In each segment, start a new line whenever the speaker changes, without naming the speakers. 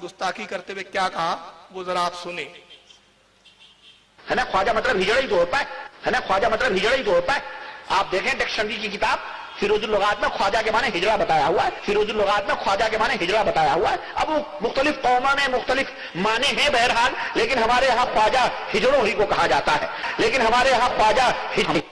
गुस्ताखी करते हुए क्या कहा वो जरा आप सुने।
है ना, ख्वाजा मतलब हिजड़ा ही तो होता है ना, ख्वाजा मतलब हिजड़ा ही तो होता है। आप देखें डिक्शनरी की किताब फिरोजुल लुगात में ख्वाजा के माने हिजड़ा बताया हुआ है, फिरोजुल लुगात में ख्वाजा के माने हिजड़ा बताया हुआ है। अब वो मुख्तलिफ कौमों में मुख्तलिफ माने हैं बहरहाल, लेकिन हमारे यहाँ ख्वाजा हिजड़ों ही को कहा जाता है। लेकिन हमारे यहाँ ख्वाजा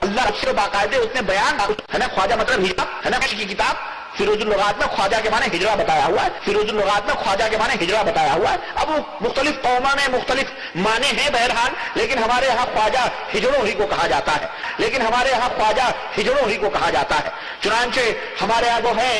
अल्लाह से बाकायदे उसने बयान, है ना, ख्वाजा मतलब हिजड़ा, है ना, की किताब फिरोजुल लुगात में ख्वाजा के माने हिजड़ा बताया हुआ है, फिरोजुल लुगात में ख्वाजा के माने हिजड़ा बताया हुआ है। अब वो मुख्तलिफ कौमों में मुख्तलिफ माने हैं बहरहाल, लेकिन हमारे यहाँ ख्वाजा हिजड़ों ही को कहा जाता है, लेकिन हमारे यहाँ ख्वाजा हिजड़ों ही को कहा जाता है। चुनांचे हमारे यहाँ जो है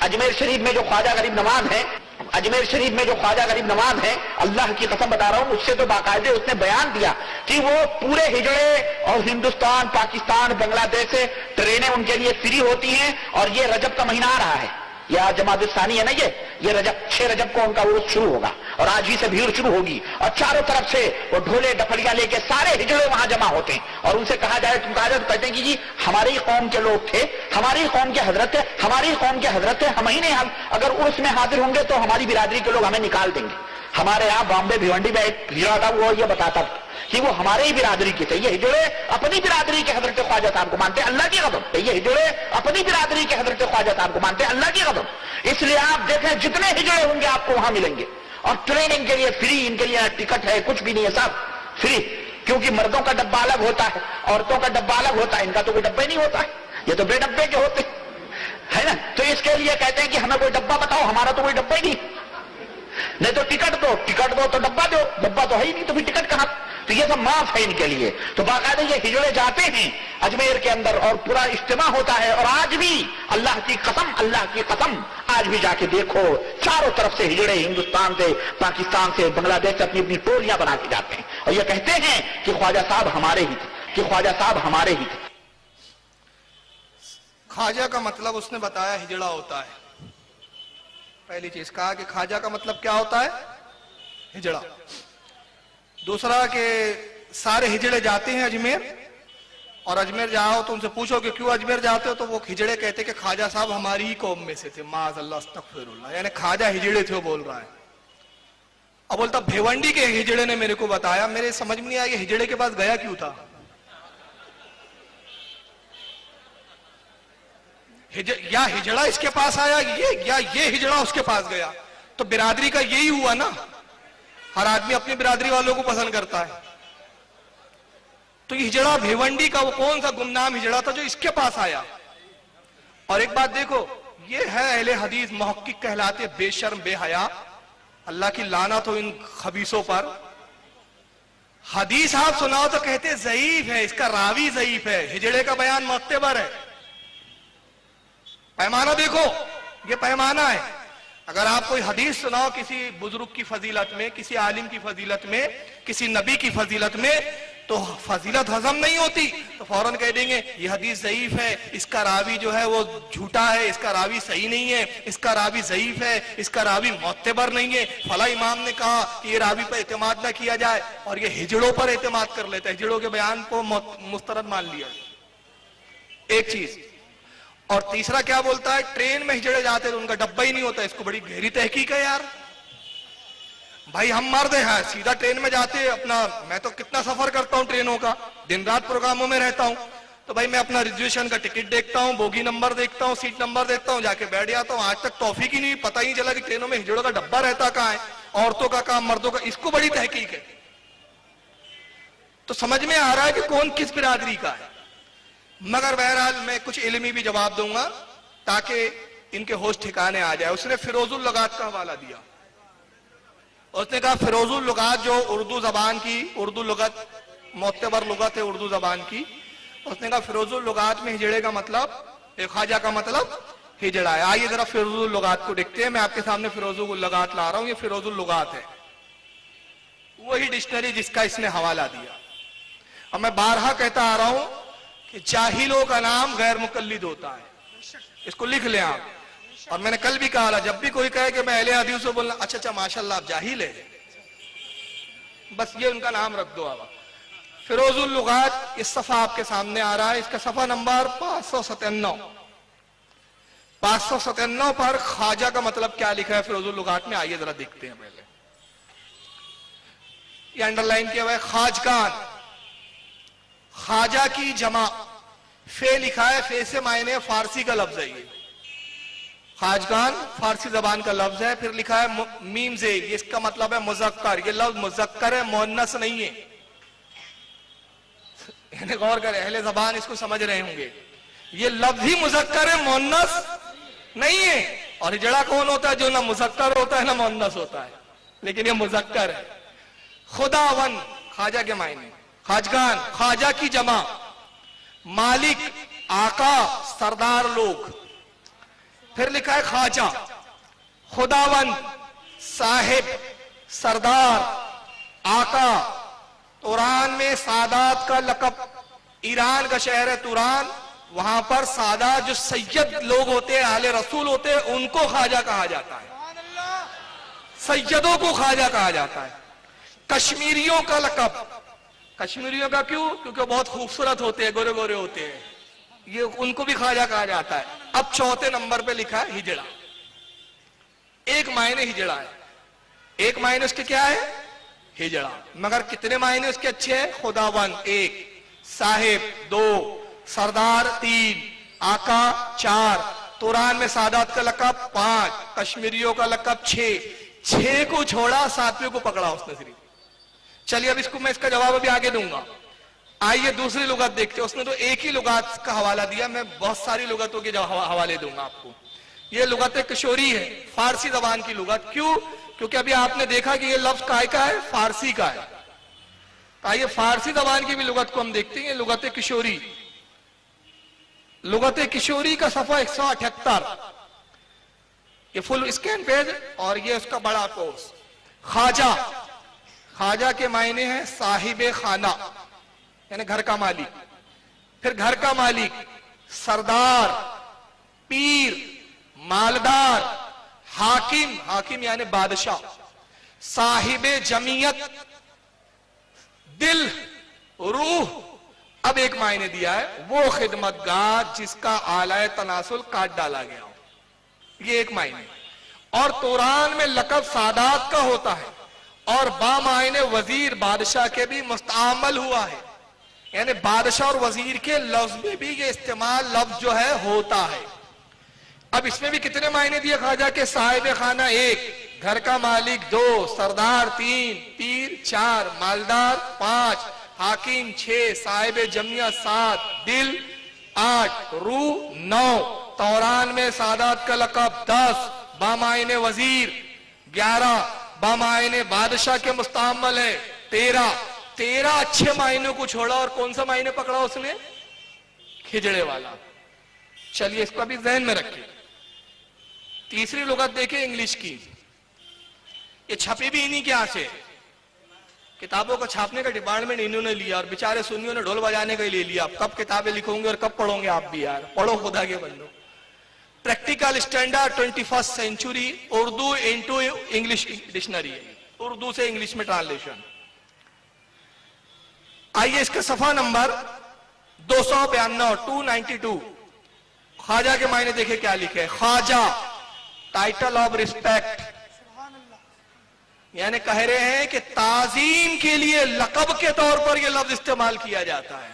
अजमेर शरीफ में जो ख्वाजा गरीब नवाज है, अजमेर शरीफ में जो ख्वाजा गरीब नवाज है, अल्लाह की कसम बता रहा हूं, मुझसे तो बाकायदे उसने बयान दिया कि वो पूरे हिजड़े और हिंदुस्तान, पाकिस्तान, बांग्लादेश से ट्रेनें उनके लिए फ्री होती हैं। और ये रजब का महीना आ रहा है, या जमात-उस-सानी है ना, ये रजब 6 रजब को उनका उर्स शुरू होगा और आज ही से भीड़ शुरू होगी और चारों तरफ से वो ढोले डफलियां लेके सारे हिजड़े वहां जमा होते हैं। और उनसे कहा जाए, तुम कहा जाए तो कहते हैं कि जी हमारी कौम के लोग थे, हमारी कौम के हजरत थे, हमारी कौम के हजरत थे, हम ही नहीं, हम अगर उर्स में हाजिर होंगे तो हमारी बिरादरी के लोग हमें निकाल देंगे। हमारे यहाँ बॉम्बे भिवंडी में एक हिजड़ा था, वो ये बताता था कि वो हमारे ही बिरादरी के थे। ये हिजड़े अपनी बिरादरी के हजरत ख्वाजा साहब को मानते, अल्लाह की कसम, ये हिजड़े अपनी बिरादरी के हजरत ख्वाजा साहब को मानते, अल्लाह की कसम। इसलिए आप देखें जितने हिजड़े होंगे आपको वहां मिलेंगे और ट्रेनिंग के लिए फ्री, इनके लिए टिकट है, कुछ भी नहीं है, सब फ्री। क्योंकि मर्दों का डब्बा अलग होता है, औरतों का डब्बा अलग होता है, इनका तो कोई डब्बा ही नहीं होता है, ये तो बेडब्बे के होते है ना। तो इसके लिए कहते हैं कि हमें कोई डब्बा बताओ, हमारा तो कोई डब्बा ही नहीं तो टिकट दो तो डब्बा दो, डब्बा तो है ही नहीं तो फिर टिकट कहां। तो ये सब माफ है इनके लिए। तो बाकायदे ये हिजड़े जाते हैं अजमेर के अंदर और पूरा इज्तिमा होता है। और आज भी अल्लाह की कसम आज भी जाके देखो, चारों तरफ से हिजड़े हिंदुस्तान से, पाकिस्तान से, बांग्लादेश से अपनी अपनी टोलियां बना के जाते हैं और ये कहते हैं कि ख्वाजा साहब हमारे ही थे, कि ख्वाजा साहब हमारे ही थे।
ख्वाजा का मतलब उसने बताया हिजड़ा होता है। पहली चीज कहा कि ख्वाजा का मतलब क्या होता है, हिजड़ा। दूसरा कि सारे हिजड़े जाते हैं अजमेर, और अजमेर जाओ तो उनसे पूछो कि क्यों अजमेर जाते हो, तो वो हिजड़े कहते कि ख्वाजा साहब हमारी ही कौम में से थे, माज़अल्लाह अस्तगफिरुल्लाह, यानी ख्वाजा हिजड़े थे वो बोल रहा है। अब बोलता भिवंडी के हिजड़े ने मेरे को बताया, मेरे समझ में नहीं आया हिजड़े के पास गया क्यों था। या हिजड़ा इसके पास आया ये हिजड़ा उसके पास गया, तो बिरादरी का यही हुआ ना, हर आदमी अपनी बिरादरी वालों को पसंद करता है। तो ये हिजड़ा भिवंडी का वो कौन सा गुमनाम हिजड़ा था जो इसके पास आया। और एक बात देखो, ये है अहले हदीस मुहक्किक कहलाते, बेशर्म बेहया, अल्लाह की लानत हो इन खबीसों पर। हदीस आप सुनाओ तो कहते ज़ईफ है, इसका रावी ज़ईफ है, हिजड़े का बयान मुअत्तबर है। पैमाना देखो, ये पैमाना है। अगर आप कोई हदीस सुनाओ किसी बुजुर्ग की फजीलत में, किसी आलिम की फजीलत में, किसी नबी की फजीलत में, तो फजीलत हजम नहीं होती तो फौरन कह देंगे ये हदीस ज़ईफ है, इसका रावी जो है वो झूठा है, इसका रावी सही नहीं है, इसका रावी ज़ईफ है, इसका रावी मुअत्तबर नहीं है, फला इमाम ने कहा कि ये रावी पर एतमाद ना किया जाए, और ये हिजड़ों पर एतमाद कर लेता है, हिजड़ों के बयान को मुस्तरद मान लिया। एक चीज। और तीसरा क्या बोलता है, ट्रेन में हिजड़े जाते तो उनका डब्बा ही नहीं होता। इसको बड़ी गहरी तहकीक है यार। भाई हम मर्द हैं, सीधा ट्रेन में जाते अपना, मैं तो कितना सफर करता हूं ट्रेनों का, दिन रात प्रोग्रामों में रहता हूं, तो भाई मैं अपना रिजर्वेशन का टिकट देखता हूं, बोगी नंबर देखता हूं, सीट नंबर देखता हूं, जाके बैठ जाता हूं। आज तक तौफीक ही नहीं, पता ही नहीं चला कि ट्रेनों में हिजड़ों का डब्बा रहता कहां है, औरतों का काम, मर्दों का। इसको बड़ी तहकीक है। तो समझ में आ रहा है कि कौन किस बिरादरी का है। मगर बहरहाल मैं कुछ इल्मी भी जवाब दूंगा ताकि इनके होश ठिकाने आ जाए। उसने फिरोजुल लुगात का हवाला दिया। उसने कहा फिरोजुल लुगात जो उर्दू जबान की, उर्दू लुगत मुअत्तबर लुगत है उर्दू जबान की, उसने कहा फिरोजुल लुगात में हिजड़े का मतलब, ख्वाजा का मतलब हिजड़ा है। आइए जरा फिरोजुल लुगात को देखते हैं। मैं आपके सामने फिरोजुल लुगात ला रहा हूं, ये फिरोजुल लुगात है, वही डिक्शनरी जिसका इसने हवाला दिया। अब मैं बारहा कहता आ रहा हूं कि जाहिलों का नाम गैर मुकल्लिद होता है, इसको लिख लें आप। और मैंने कल भी कहा, जब भी कोई कहे कि मैं अहले हदीस से बोलना, अच्छा अच्छा माशाल्लाह आप जाहिल है, बस ये उनका नाम रख दो आप। फिरोजुल लुगात इस सफा आपके सामने आ रहा है, इसका सफा नंबर 597। 597 पर ख्वाजा का मतलब क्या लिखा है फिरोजुल लुगात में, आइए जरा देखते हैं। पहले ये अंडरलाइन किया हुआ है खाजगान, ख्वाजा की जमा, फे लिखा है, फे से मायने फारसी का लफ्ज है ये, खाजगान फारसी जबान का लफ्ज है। फिर लिखा है मीम से, इसका मतलब है मुजक्कर, ये लफ्ज मुजक्कर है, मुअन्नस नहीं है। गौर करें, अहले जबान इसको समझ रहे होंगे, ये लफ्ज ही मुजक्कर है, मुअन्नस नहीं है। और हिजड़ा कौन होता है? जो ना मुजक्कर होता है ना मुअन्नस होता है, लेकिन ये मुजक्कर है। खुदावन ख्वाजा के मायने, खाजगान ख्वाजा की जमा, मालिक आका सरदार लोग। फिर लिखा है ख्वाजा, खुदावन साहिब सरदार आका। तुरान में सादात का लकब, ईरान का शहर है तुरान, वहां पर सादा जो सैयद लोग होते हैं, आले रसूल होते हैं, उनको ख्वाजा कहा जाता है, सैयदों को ख्वाजा कहा जाता है। कश्मीरियों का लकब, कश्मीरियों का क्यों? क्योंकि बहुत खूबसूरत होते हैं, गोरे गोरे होते हैं, ये उनको भी ख्वाजा कहा जाता है। अब चौथे नंबर पे लिखा है हिजड़ा। एक मायने हिजड़ा है, एक मायने उसके क्या है? हिजड़ा। मगर कितने मायने उसके अच्छे हैं? खुदावन 1, साहिब 2, सरदार 3, आका 4, तुरान में सादात का लकब 5, कश्मीरियों का लकब 6 को छोड़ा, 7वें को पकड़ा उसने सिर्फ। चलिए अब इसको मैं इसका जवाब अभी आगे दूंगा। आइए दूसरी लुगत देखते हैं। उसने तो एक ही लुगत का हवाला दिया, मैं बहुत सारी लुगतों के हवाले दूंगा आपको। ये लुगत किशोरी है, फारसी जबान की लुगत। क्यों? क्योंकि अभी आपने देखा कि ये लफ्ज काय का है? फारसी का है। आइए फारसी जबान की भी लुगत को हम देखते हैं। लुगत किशोरी, लुगत किशोरी का सफा 178, ये फुल स्कैन पेज और ये उसका बड़ा कोर्स। ख्वाजा, ख्वाजा के मायने हैं साहिब खाना, यानी घर का मालिक। फिर घर का मालिक, सरदार, पीर, मालदार, हाकिम, हाकिम यानी बादशाह, साहिब जमीयत, दिल, रूह। अब एक मायने दिया है, वो खिदमतगार जिसका आलाए तनासुल काट डाला गया हो, ये एक मायने। और तुरान में लकब सादात का होता है और बामायने वजीर बादशाह के भी मुस्तआमल हुआ है, यानी बादशाह और वजीर के लफ्ज में भी ये इस्तेमाल लफ्ज जो है होता है। अब इसमें भी कितने मायने दिए ख्वाजा के? साहिब खाना 1, घर का मालिक 2, सरदार 3, पीर 4, मालदार 5, हाकिम 6, साहिब जमिया 7, दिल 8, रूह 9, तौरान में सादात का लकब 10, बामायने वजीर 11, बामायने बादशाह के मुस्तआमल है 13 अच्छे मायनों को छोड़ा और कौन सा मायने पकड़ा उसने? खिजड़े वाला। चलिए इसको अभी ध्यान में रखिए। तीसरी लुगत देखिए इंग्लिश की, ये छपी भी इन्हीं के यहाँ से, किताबों को छापने का डिपार्टमेंट इन्होंने लिया और बेचारे सुन्नियों ने ढोल बजाने का ले लिया। अब कब किताबें लिखोगे और कब पढ़ोगे आप भी यार, पढ़ो खुदा के बंदो। Practical standard 21st century Urdu into English dictionary, Urdu से इंग्लिश में ट्रांसलेशन। आइए इसका सफा नंबर 292, 292। ख्वाजा के मायने देखे क्या लिखे है? ख्वाजा टाइटल ऑफ रिस्पेक्ट, यानी कह रहे हैं कि ताजीम के लिए लकब के तौर पर यह लफ्ज इस्तेमाल किया जाता है,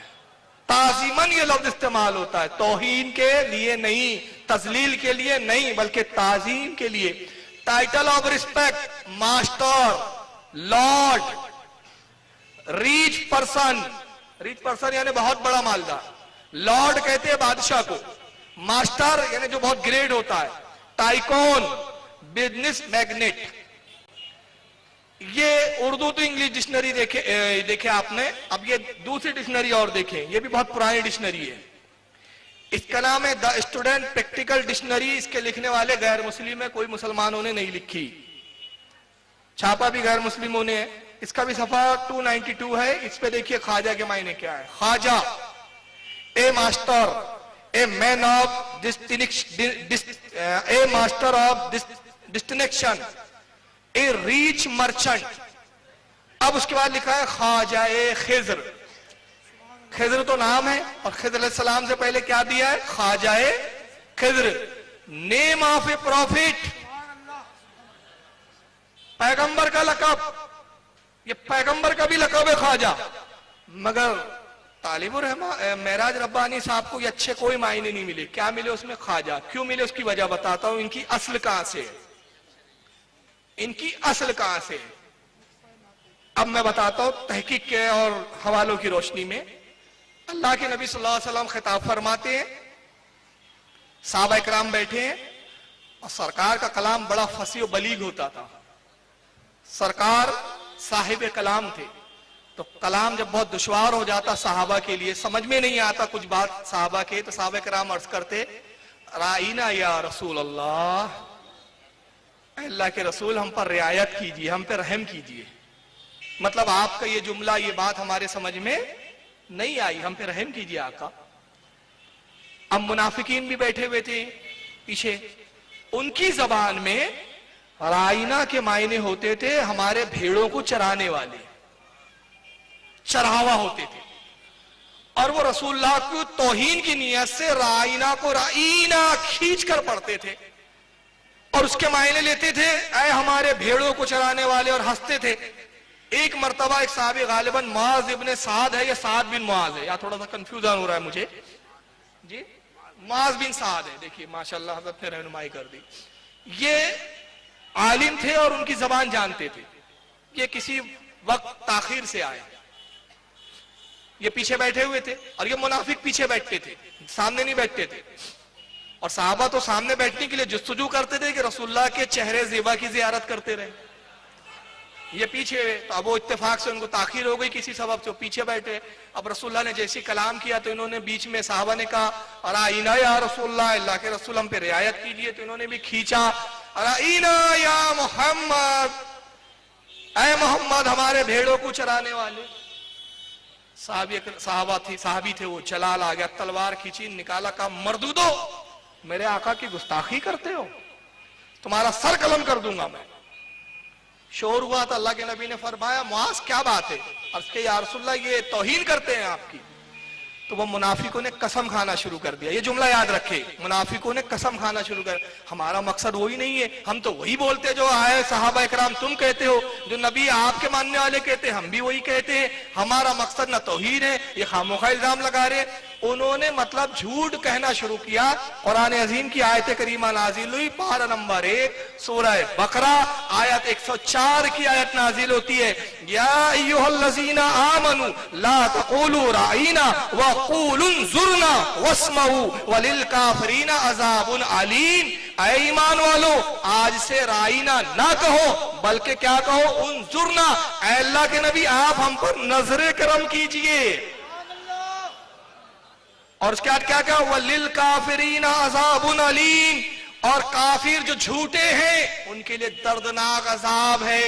ताजीमन यह लफ्ज इस्तेमाल होता है, तौहीन के लिए नहीं, तजलील के लिए नहीं, बल्कि ताजीम के लिए। Title of respect, master, Lord, rich person, rich person यानी बहुत बड़ा मालदार, लॉर्ड कहते हैं बादशाह को, मास्टर यानी जो बहुत ग्रेड होता है, टाइकॉन, बिजनेस मैग्नेट। ये उर्दू तो इंग्लिश डिक्शनरी देखे आपने। अब ये दूसरी डिक्शनरी और देखें, ये भी बहुत पुरानी डिक्शनरी है, इसका नाम है द स्टूडेंट प्रैक्टिकल डिक्शनरी। इसके लिखने वाले गैर मुस्लिम है, कोई मुसलमानों ने नहीं लिखी, छापा भी गैर मुस्लिमों ने है। इसका भी सफा 292 है। इस पे देखिए ख्वाजा के मायने क्या है। ख्वाजा a master, a man of a master of distinction, a rich merchant. अब उसके बाद लिखा है ख्वाजा ए खिज्र। खिज्र तो नाम है और खिज्र अलैहिस्सलाम से पहले क्या दिया है? ख्वाजा ए खिज्र। नेम ऑफ ए प्रॉफिट, पैगंबर का लकब, ये पैगंबर का भी लकब है ख्वाजा। मगर तालिबुर महराज रब्बानी साहब को ये अच्छे कोई मायने नहीं मिले। क्या मिले उसमें? ख्वाजा। क्यों मिले उसकी वजह बताता हूं। इनकी असल कहां से, इनकी असल कहां से अब मैं बताता हूं तहकीक के और हवालों की रोशनी में। अल्लाह के नबी सल्लल्लाहु अलैहि वसल्लम खिताब फरमाते हैं, साहबा इकराम बैठे हैं और सरकार का कलाम बड़ा फसी और बलीग होता था। सरकार साहिब कलाम थे, तो कलाम जब बहुत दुश्वार हो जाता सहाबा के लिए, समझ में नहीं आता कुछ बात सहाबा के, तो साहबा इकराम अर्ज करते, राइना या रसूल अल्लाह, अल्लाह के रसूल हम पर रियायत कीजिए, हम पर रहम कीजिए। मतलब आपका ये जुमला, ये बात हमारे समझ में नहीं आई, हम पे रहम कीजिए आका। अब मुनाफिकीन भी बैठे हुए थे पीछे, उनकी जबान में राइना के मायने होते थे हमारे भेड़ों को चराने वाले, चरावा होते थे। और वो रसूलुल्लाह की तौहीन की नियत से राइना को राइना खींच कर पढ़ते थे और उसके मायने लेते थे ऐ हमारे भेड़ों को चराने वाले, और हंसते थे। एक मर्तबा एक साहबी, गालिबन मुआज इब्ने साद है या साद बिन मुआज है, या थोड़ा सा कंफ्यूजन हो रहा है मुझे जी, मुआज बिन साद है। देखिए माशाल्लाह हज़रत ने रहनुमाई कर दी। ये आलिम थे और उनकी जबान जानते थे। ये किसी वक्त ताखीर से आए, ये पीछे बैठे हुए थे और ये मुनाफिक पीछे बैठते थे, सामने नहीं बैठते थे। और साहबा तो सामने बैठने के लिए जुस्तजू करते थे कि रसूलुल्लाह के चेहरे ज़ेबा की जियारत करते रहे। ये पीछे, तो अब वो इत्तेफाक से उनको ताखीर हो गई किसी सबब से, पीछे बैठे। अब रसूलुल्लाह ने जैसे कलाम किया तो इन्होंने बीच में, साहबा ने कहा अराइना या रसूलुल्लाह, अल्लाह के रसूल हम पे रियायत कीजिए, तो इन्होंने भी खींचा अराइना या मोहम्मद, ऐ मोहम्मद हमारे भेड़ों को चराने वाले। साहबी थे वो, जलाल आ गया, तलवार खींची, निकाला, कहा मर्दूदो मेरे आका की गुस्ताखी करते हो, तुम्हारा सर कलम कर दूंगा मैं। शोर हुआ था, अल्लाह के नबी ने फरमाया मुआज क्या बात है? अर्ज़ किया या रसूलल्लाह ये तौहीन करते हैं आपकी। तो वो मुनाफिकों ने कसम खाना शुरू कर दिया। ये जुमला याद रखे, मुनाफिकों ने कसम खाना शुरू कर, हमारा मकसद वही नहीं है, हम तो वही बोलते जो आए सहाबा इकराम तुम कहते हो, जो नबी आपके मानने वाले कहते हैं हम भी वही कहते हैं, हमारा मकसद ना तौहीद है। ये खामोखा इल्जाम लगा रहे। उन्होंने मतलब झूठ कहना शुरू किया। कुरान अजीम की आयत करीमा नाजिल हुई, पारा नंबर 1 सूरह बकरा आयत 104 की आयत नाजिल होती है, या अय्युहल्लज़ीना आमनू ला तक़ूलू राइना व क़ूलू ज़ुरना वस्मऊ वलिल काफ़िरीना अज़ाबुन अलीम। ऐ ईमान वालो, आज से राइना ना कहो बल्कि क्या कहो, उन्जुरना, ऐ अल्लाह के नबी आप हम पर नजरे करम कीजिए। और उसके बाद क्या कहा, वलिल काफिरीना अज़ाबुन अलीम, और काफिर जो झूठे हैं उनके लिए दर्दनाक अजाब है।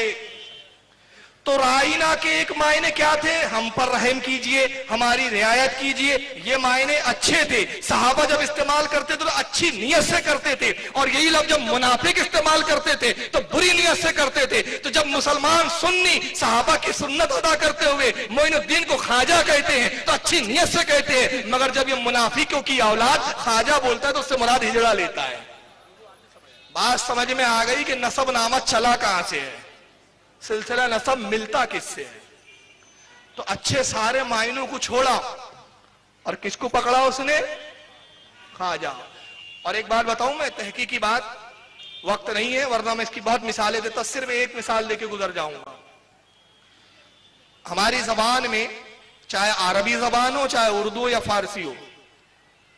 तो राइना के एक मायने क्या थे, हम पर रहम कीजिए, हमारी रियायत कीजिए। ये मायने अच्छे थे, सहाबा जब इस्तेमाल करते थे तो अच्छी नीयत से करते थे, और यही लफ्ज जब मुनाफिक इस्तेमाल करते थे तो बुरी नीयत से करते थे। तो जब मुसलमान सुन्नी सहाबा की सुन्नत अदा करते हुए मोइनुद्दीन को ख्वाजा कहते हैं तो अच्छी नीयत से कहते हैं, मगर जब ये मुनाफिकों की औलाद ख्वाजा बोलता है तो उससे मुराद हिजड़ा लेता है। बात समझ में आ गई कि नसब नामा चला कहां से है, सिलसिला नसब मिलता किससे है। तो अच्छे सारे मायनों को छोड़ा और किसको पकड़ा उसने, ख्वाजा। और एक बात बताऊं मैं, तहकीकी बात, वक्त नहीं है वरना मैं इसकी बहुत मिसालें देता, सिर्फ एक मिसाल देके गुजर जाऊंगा। हमारी जबान में, चाहे अरबी जबान हो, चाहे उर्दू या फारसी हो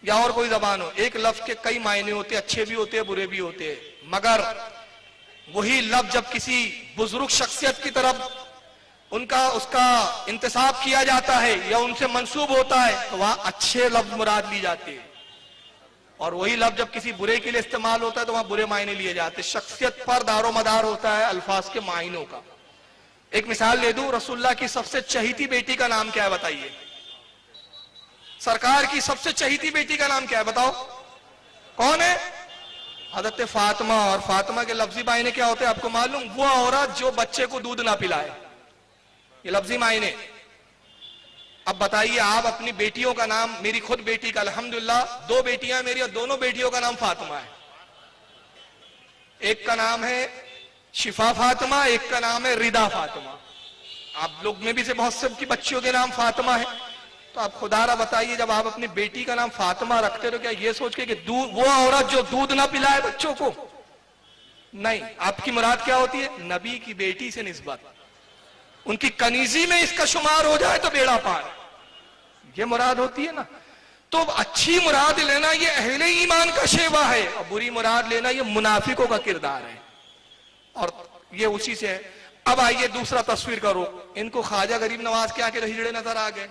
या और कोई जबान हो, एक लफ्ज के कई मायने होते हैं, अच्छे भी होते हैं बुरे भी होते हैं। मगर वही लफ्ज जब किसी बुजुर्ग शख्सियत की तरफ उसका इंतसाब किया जाता है या उनसे मंसूब होता है तो वहां अच्छे लफ्ज मुराद ली जाती है, और वही लफ्ज जब किसी बुरे के लिए इस्तेमाल होता है तो वहां बुरे मायने लिए जाते हैं। शख्सियत पर दारो मदार होता है अल्फाज के मायनों का। एक मिसाल ले दूं, रसूलुल्लाह की सबसे चहीती बेटी का नाम क्या है बताइए? सरकार की सबसे चहीती बेटी का नाम क्या है बताओ, कौन है? हज़रत फातिमा। और फातिमा के लफ्जी मायने क्या होते हैं आपको मालूम? वो औरत जो बच्चे को दूध ना पिलाए, ये लफ्जी मायने। अब बताइए आप अपनी बेटियों का नाम, मेरी खुद बेटी का अल्हम्दुलिल्लाह 2 बेटियां मेरी और दोनों बेटियों का नाम फातिमा है। एक का नाम है शिफा फातिमा, एक का नाम है रिदा फातिमा। आप लोग में भी से बहुत सबकी बच्चियों के नाम फातिमा है। तो आप खुदारा बताइए, जब आप अपनी बेटी का नाम फातिमा रखते हो, क्या ये सोच के कि वो औरत जो दूध ना पिलाए बच्चों को? नहीं, आपकी मुराद क्या होती है? नबी की बेटी से निस्बत, उनकी कनीजी में इसका शुमार हो जाए तो बेड़ा पार, ये मुराद होती है ना। तो अच्छी मुराद लेना ये अहले ईमान का शेवा है, और बुरी मुराद लेना ये मुनाफिकों का किरदार है, और ये उसी से है। अब आइए दूसरा तस्वीर करो, इनको ख्वाजा गरीब नवाज के आके हिजड़े नजर आ गए,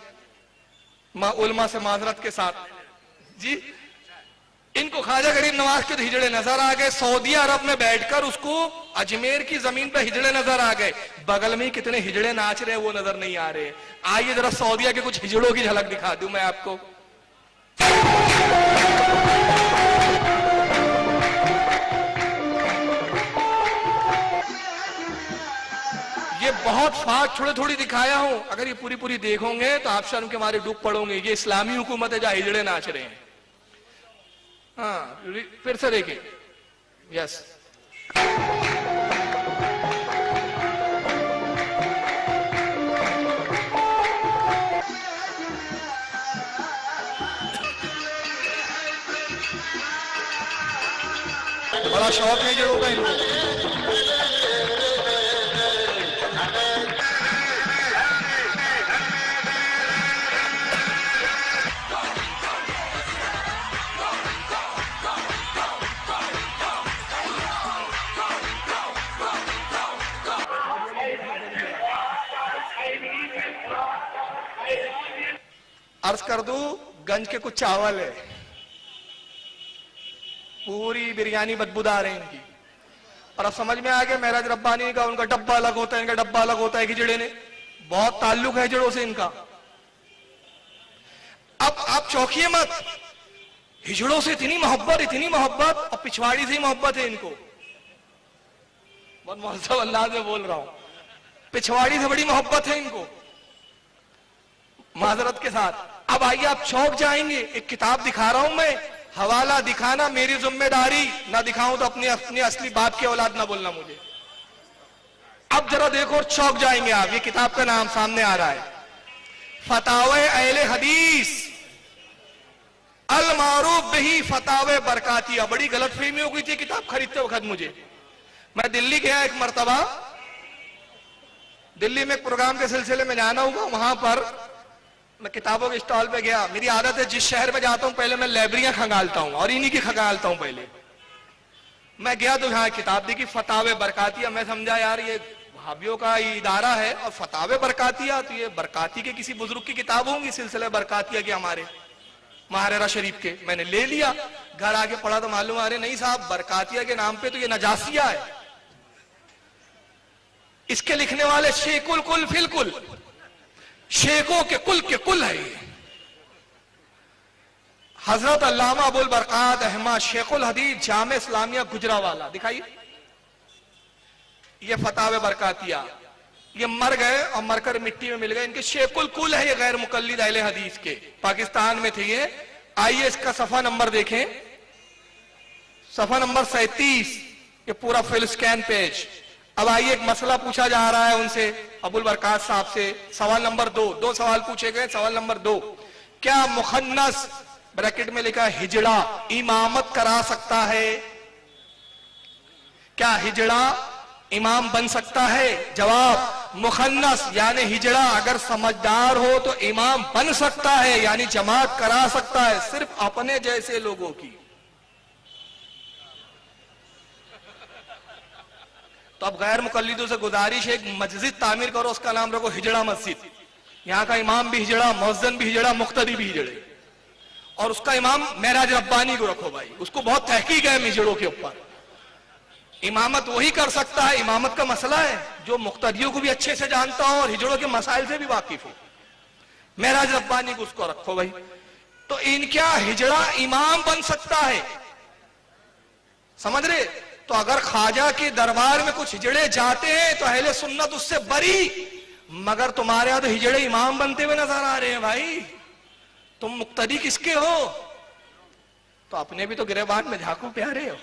उलमा से माजरत के साथ जी, इनको ख्वाजा गरीब नवाज के हिजड़े नजर आ गए। सऊदी अरब में बैठकर उसको अजमेर की जमीन पर हिजड़े नजर आ गए। बगल में कितने हिजड़े नाच रहे हैं वो नजर नहीं आ रहे। आइए जरा सऊदिया के कुछ हिजड़ों की झलक दिखा दूं मैं आपको। ये बहुत फास्ट थोड़ी थोड़ी दिखाया हूं, अगर ये पूरी पूरी देखोगे तो आप शर्म के मारे डूब पड़ोगे। ये इस्लामी हुकूमत है जहां हिजड़े नाच रहे हैं। हाँ, फिर से देखें, यस। बड़ा शौक है हिजड़ों का इनको। अर्ज कर दूं, गंज के कुछ चावल है, पूरी बिरयानी बदबूदार है इनकी। और अब समझ में आ गया महराज रब्बानी का, उनका डब्बा अलग होता है, इनका डब्बा अलग होता है। हिजड़े ने बहुत ताल्लुक है हिजड़ों से इनका। अब आप चौंकिए मत, हिजड़ों से इतनी मोहब्बत और पिछवाड़ी से ही मोहब्बत है इनको। बहुत महज़ब अंदाज में बोल रहा हूं, पिछवाड़ी से बड़ी मोहब्बत है इनको, माजरत के साथ। अब आइए आप चौंक जाएंगे, एक किताब दिखा रहा हूं मैं, हवाला दिखाना मेरी जिम्मेदारी, ना दिखाऊं तो अपने असली बाप की औलाद ना बोलना मुझे। अब जरा देखो, चौंक जाएंगे आप। ये किताब का नाम सामने आ रहा है, फतावे अहले हदीस अल मारूफ बिही फतावे बरकातिया। बड़ी गलतफहमी हो गई थी किताब खरीदते वक्त मुझे। मैं दिल्ली गया एक मर्तबा, दिल्ली में एक प्रोग्राम के सिलसिले में जाना हुआ, वहां पर मैं किताबों के स्टॉल पे गया। मेरी आदत है जिस शहर में जाता हूं पहले मैं लाइब्रेरियां खंगालता हूं, और इन्हीं की खंगालता हूं पहले। मैं गया तो यहाँ किताब देखी, फतावे बरकातिया। मैं समझा यार ये वहाबियों का इदारा है, और फतावे बरकातिया, तो ये बरकाती के किसी बुजुर्ग की किताब होंगी, सिलसिले बरकातिया के हमारे महारारा शरीफ के। मैंने ले लिया, घर आके पढ़ा तो मालूम आ रहे नहीं साहब, बरकातिया के नाम पे तो ये नजासिया है। इसके लिखने वाले शेकुल कुल फिल कुल, शेखों के कुल है ये। हजरत अल्लामा अबुल बरकात अहमद शेखुल हदीस जामे इस्लामिया गुजरावाला। दिखाइए, ये फतावे बरकातिया। ये मर गए और मरकर मिट्टी में मिल गए। इनके शेखुल कुल है ये, गैर मुकल्लिद अहले हदीस के, पाकिस्तान में थे ये। आइए इसका सफा नंबर देखें, सफा नंबर 37, ये पूरा फिल स्कैन पेज। अब आइए एक मसला पूछा जा रहा है उनसे, अबुल बरकात साहब से। सवाल नंबर 2, 2 सवाल पूछे गए। सवाल नंबर 2, क्या मुखन्नस ब्रैकेट में लिखा हिजड़ा इमामत करा सकता है? क्या हिजड़ा इमाम बन सकता है? जवाब, मुखन्नस यानी हिजड़ा अगर समझदार हो तो इमाम बन सकता है, यानी जमात करा सकता है, सिर्फ अपने जैसे लोगों की। तो अब गैर मुकल्लिदों से गुजारिश है, एक मस्जिद तामीर करो, उसका नाम रखो हिजड़ा मस्जिद। यहाँ का इमाम भी हिजड़ा, मुअज्जिन भी हिजड़ा, मुक्तदी भी हिजड़े, और उसका इमाम महराज रब्बानी को रखो भाई। उसको बहुत तहकीक है हिजड़ों के ऊपर। इमामत वही कर सकता है, इमामत का मसला है, जो मुक्तदियों को भी अच्छे से जानता हो और हिजड़ों के मसाइल से भी वाकिफ हो। महराज रब्बानी को उसको रखो भाई। तो इनका हिजड़ा इमाम बन सकता है, समझ रहे? तो अगर ख्वाजा के दरबार में कुछ हिजड़े जाते हैं तो अहले सुन्नत उससे बरी, मगर तुम्हारे यहां तो हिजड़े इमाम बनते हुए नजर आ रहे हैं भाई। तुम मुक्तदी किसके हो? तो अपने भी तो गिरेबान में झांको प्यारे हो।